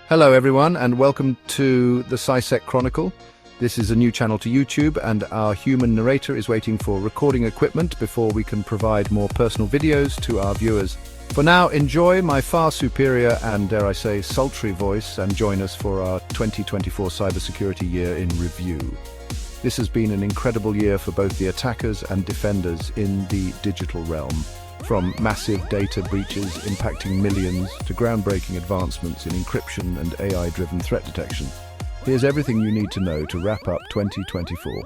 Hello everyone and welcome to the CySec Chronicle. This is a new channel to YouTube and our human narrator is waiting for recording equipment before we can provide more personal videos to our viewers. For now, enjoy my far superior and, dare I say, sultry voice and join us for our 2024 Cybersecurity Year in review. This has been an incredible year for both the attackers and defenders in the digital realm. From massive data breaches impacting millions to groundbreaking advancements in encryption and AI-driven threat detection. Here's everything you need to know to wrap up 2024.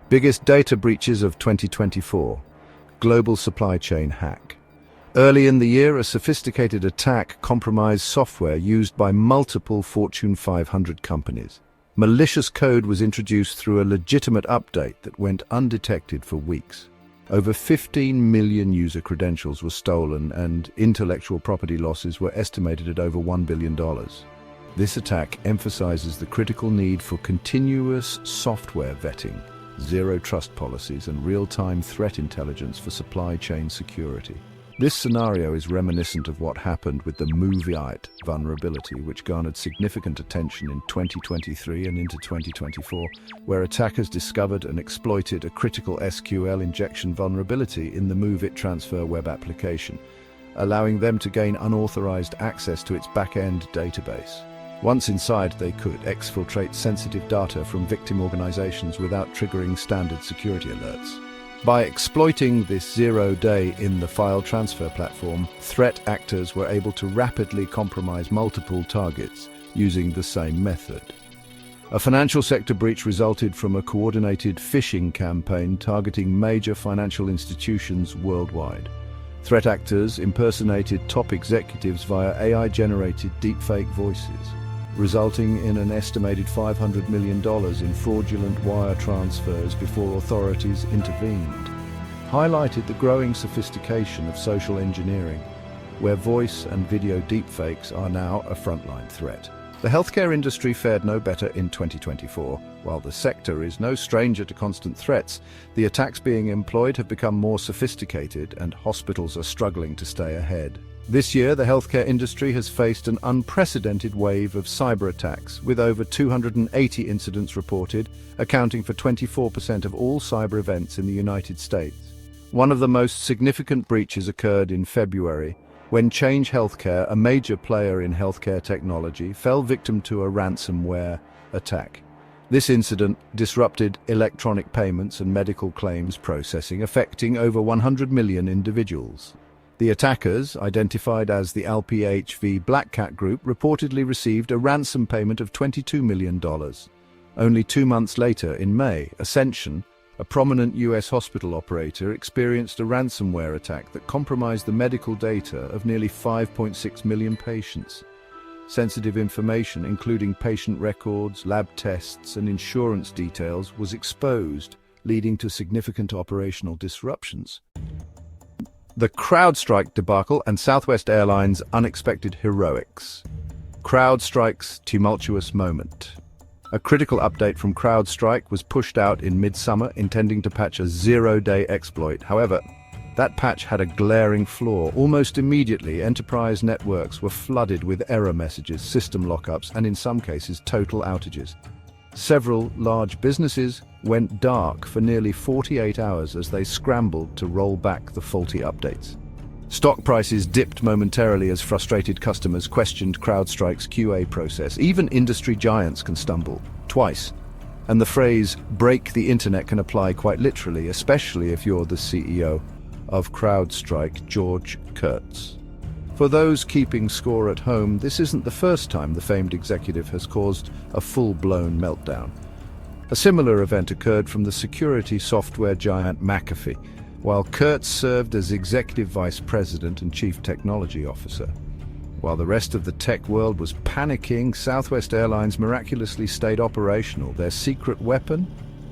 Biggest data breaches of 2024. Global supply chain hack. Early in the year, a sophisticated attack compromised software used by multiple Fortune 500 companies. Malicious code was introduced through a legitimate update that went undetected for weeks. Over 15 million user credentials were stolen and intellectual property losses were estimated at over $1 billion. This attack emphasizes the critical need for continuous software vetting, zero trust policies, and real-time threat intelligence for supply chain security. This scenario is reminiscent of what happened with the MOVEit vulnerability, which garnered significant attention in 2023 and into 2024, where attackers discovered and exploited a critical SQL injection vulnerability in the MOVEit transfer web application, allowing them to gain unauthorized access to its back-end database. Once inside, they could exfiltrate sensitive data from victim organizations without triggering standard security alerts. By exploiting this zero-day in the file transfer platform, threat actors were able to rapidly compromise multiple targets using the same method. A financial sector breach resulted from a coordinated phishing campaign targeting major financial institutions worldwide. Threat actors impersonated top executives via AI-generated deepfake voices, resulting in an estimated $500 million in fraudulent wire transfers before authorities intervened. Highlighted the growing sophistication of social engineering, where voice and video deepfakes are now a frontline threat. The healthcare industry fared no better in 2024. While the sector is no stranger to constant threats, the attacks being employed have become more sophisticated and hospitals are struggling to stay ahead. This year, the healthcare industry has faced an unprecedented wave of cyber attacks, with over 280 incidents reported, accounting for 24% of all cyber events in the United States. One of the most significant breaches occurred in February, when Change Healthcare, a major player in healthcare technology, fell victim to a ransomware attack. This incident disrupted electronic payments and medical claims processing, affecting over 100 million individuals. The attackers, identified as the LPHV Black Cat Group, reportedly received a ransom payment of $22 million. Only 2 months later, in May, Ascension, a prominent US hospital operator, experienced a ransomware attack that compromised the medical data of nearly 5.6 million patients. Sensitive information, including patient records, lab tests, and insurance details, was exposed, leading to significant operational disruptions. The CrowdStrike debacle and Southwest Airlines' unexpected heroics. CrowdStrike's tumultuous moment. A critical update from CrowdStrike was pushed out in mid-summer, intending to patch a zero-day exploit. However, that patch had a glaring flaw. Almost immediately, enterprise networks were flooded with error messages, system lockups, and in some cases, total outages. Several large businesses went dark for nearly 48 hours as they scrambled to roll back the faulty updates. Stock prices dipped momentarily as frustrated customers questioned CrowdStrike's QA process. Even industry giants can stumble, twice. And the phrase, "break the internet," can apply quite literally, especially if you're the CEO of CrowdStrike, George Kurtz. For those keeping score at home, this isn't the first time the famed executive has caused a full-blown meltdown. A similar event occurred from the security software giant McAfee, while Kurtz served as executive vice president and chief technology officer. While the rest of the tech world was panicking, Southwest Airlines miraculously stayed operational. Their secret weapon?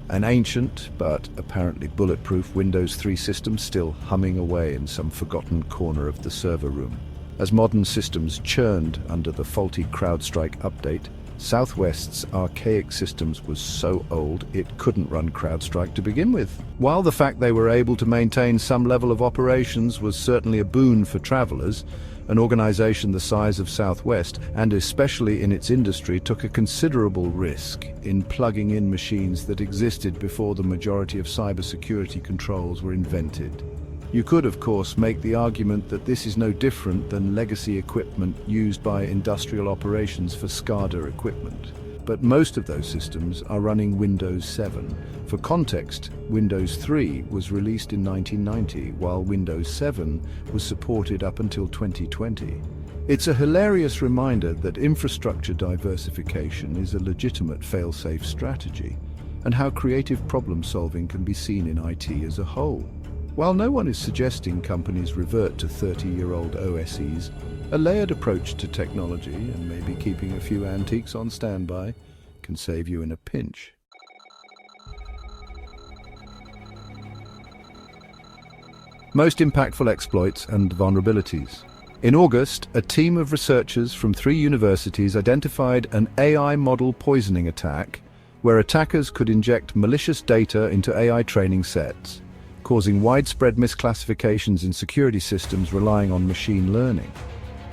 An ancient, but apparently bulletproof Windows 3 system still humming away in some forgotten corner of the server room. As modern systems churned under the faulty CrowdStrike update, Southwest's archaic systems was so old it couldn't run CrowdStrike to begin with. While the fact they were able to maintain some level of operations was certainly a boon for travelers, an organization the size of Southwest, and especially in its industry, took a considerable risk in plugging in machines that existed before the majority of cybersecurity controls were invented. You could, of course, make the argument that this is no different than legacy equipment used by industrial operations for SCADA equipment. But most of those systems are running Windows 7. For context, Windows 3 was released in 1990, while Windows 7 was supported up until 2020. It's a hilarious reminder that infrastructure diversification is a legitimate fail-safe strategy, and how creative problem-solving can be seen in IT as a whole. While no one is suggesting companies revert to 30-year-old OSEs, a layered approach to technology, and maybe keeping a few antiques on standby, can save you in a pinch. Most impactful exploits and vulnerabilities. In August, a team of researchers from 3 universities identified an AI model poisoning attack, where attackers could inject malicious data into AI training sets, causing widespread misclassifications in security systems relying on machine learning.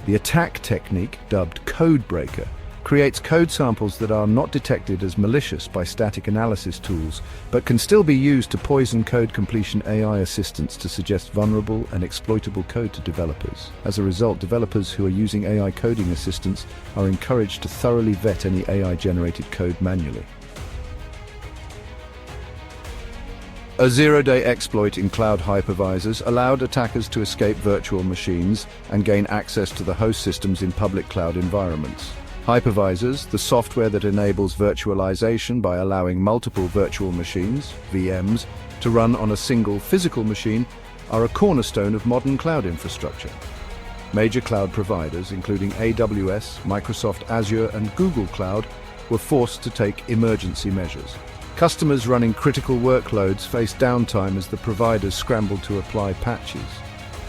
The attack technique, dubbed code breaker, creates code samples that are not detected as malicious by static analysis tools, but can still be used to poison code completion AI assistants to suggest vulnerable and exploitable code to developers. As a result, developers who are using AI coding assistants are encouraged to thoroughly vet any AI-generated code manually. A zero-day exploit in cloud hypervisors allowed attackers to escape virtual machines and gain access to the host systems in public cloud environments. Hypervisors, the software that enables virtualization by allowing multiple virtual machines, VMs, to run on a single physical machine, are a cornerstone of modern cloud infrastructure. Major cloud providers, including AWS, Microsoft Azure, and Google Cloud, were forced to take emergency measures. Customers running critical workloads faced downtime as the providers scrambled to apply patches.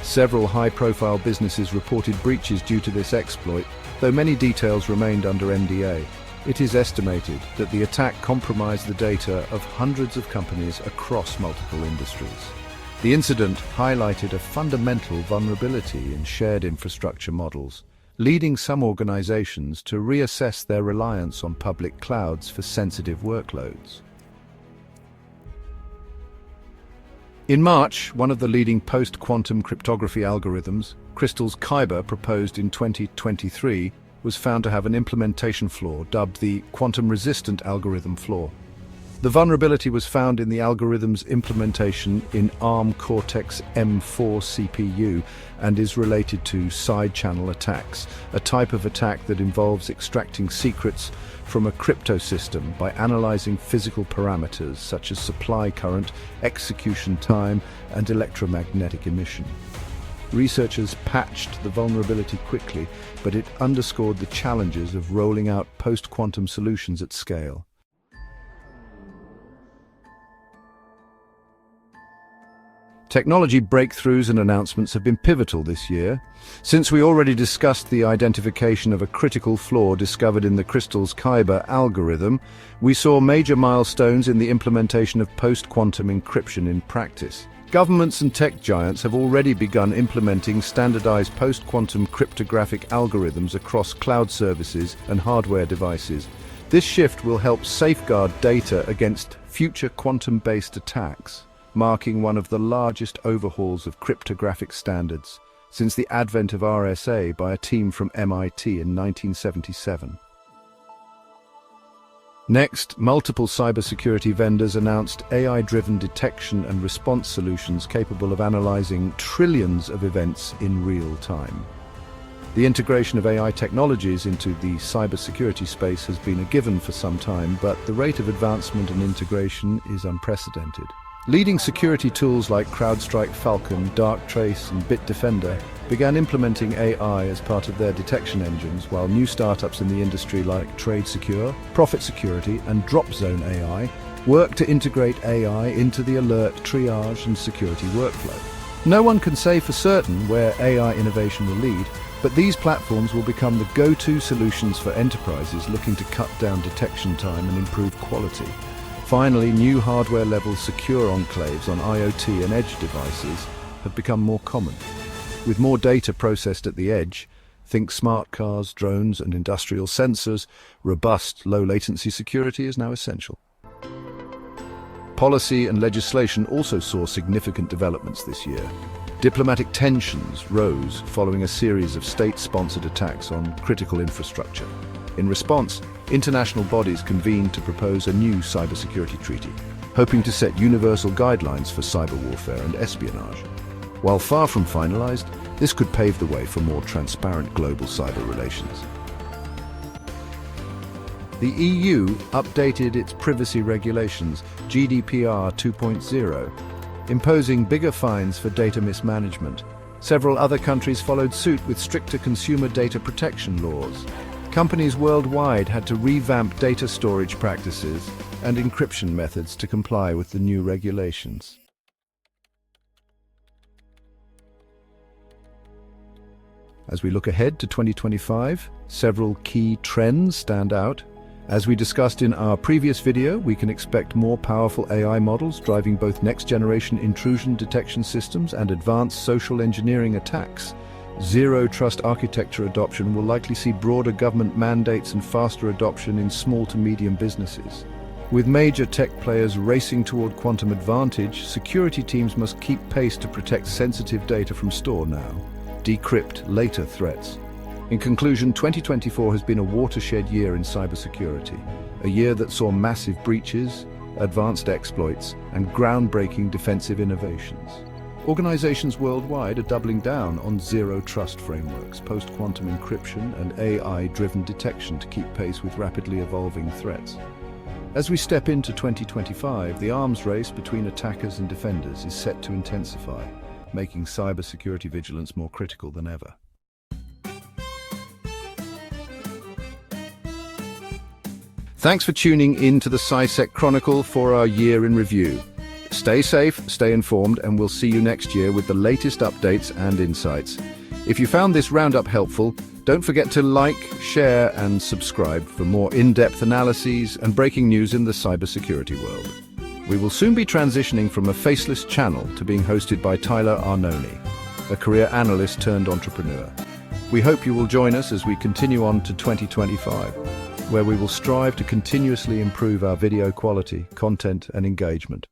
Several high-profile businesses reported breaches due to this exploit, though many details remained under NDA. It is estimated that the attack compromised the data of hundreds of companies across multiple industries. The incident highlighted a fundamental vulnerability in shared infrastructure models, leading some organizations to reassess their reliance on public clouds for sensitive workloads. In March, one of the leading post-quantum cryptography algorithms, Crystal's Kyber, proposed in 2023, was found to have an implementation flaw dubbed the quantum-resistant algorithm flaw. The vulnerability was found in the algorithm's implementation in ARM Cortex-M4 CPU and is related to side-channel attacks, a type of attack that involves extracting secrets from a crypto system by analyzing physical parameters such as supply current, execution time, and electromagnetic emission. Researchers patched the vulnerability quickly, but it underscored the challenges of rolling out post-quantum solutions at scale. Technology breakthroughs and announcements have been pivotal this year. Since we already discussed the identification of a critical flaw discovered in the Crystal's Kyber algorithm, we saw major milestones in the implementation of post-quantum encryption in practice. Governments and tech giants have already begun implementing standardized post-quantum cryptographic algorithms across cloud services and hardware devices. This shift will help safeguard data against future quantum-based attacks, marking one of the largest overhauls of cryptographic standards since the advent of RSA by a team from MIT in 1977. Next, multiple cybersecurity vendors announced AI-driven detection and response solutions capable of analyzing trillions of events in real time. The integration of AI technologies into the cybersecurity space has been a given for some time, but the rate of advancement and integration is unprecedented. Leading security tools like CrowdStrike Falcon, Darktrace, and Bitdefender began implementing AI as part of their detection engines, while new startups in the industry like TradeSecure, Profit Security, and DropZone AI work to integrate AI into the alert, triage, and security workflow. No one can say for certain where AI innovation will lead, But these platforms will become the go-to solutions for enterprises looking to cut down detection time and improve quality. Finally, new hardware-level secure enclaves on IoT and edge devices have become more common. With more data processed at the edge, think smart cars, drones, and industrial sensors, robust, low-latency security is now essential. Policy and legislation also saw significant developments this year. Diplomatic tensions rose following a series of state-sponsored attacks on critical infrastructure. In response, international bodies convened to propose a new cybersecurity treaty, hoping to set universal guidelines for cyber warfare and espionage. While far from finalized, this could pave the way for more transparent global cyber relations. The EU updated its privacy regulations, GDPR 2.0, imposing bigger fines for data mismanagement. Several other countries followed suit with stricter consumer data protection laws. Companies worldwide had to revamp data storage practices and encryption methods to comply with the new regulations. As we look ahead to 2025, several key trends stand out. As we discussed in our previous video, we can expect more powerful AI models driving both next-generation intrusion detection systems and advanced social engineering attacks. Zero-trust architecture adoption will likely see broader government mandates and faster adoption in small to medium businesses. With major tech players racing toward quantum advantage, security teams must keep pace to protect sensitive data from store now, decrypt later threats. In conclusion, 2024 has been a watershed year in cybersecurity, a year that saw massive breaches, advanced exploits, and groundbreaking defensive innovations. Organizations worldwide are doubling down on zero-trust frameworks, post-quantum encryption, and AI-driven detection to keep pace with rapidly evolving threats. As we step into 2025, the arms race between attackers and defenders is set to intensify, making cybersecurity vigilance more critical than ever. Thanks for tuning in to the CySec Chronicle for our year in review. Stay safe, stay informed, and we'll see you next year with the latest updates and insights. If you found this roundup helpful, don't forget to like, share, and subscribe for more in-depth analyses and breaking news in the cybersecurity world. We will soon be transitioning from a faceless channel to being hosted by Tyler Arnone, a career analyst turned entrepreneur. We hope you will join us as we continue on to 2025, where we will strive to continuously improve our video quality, content, and engagement.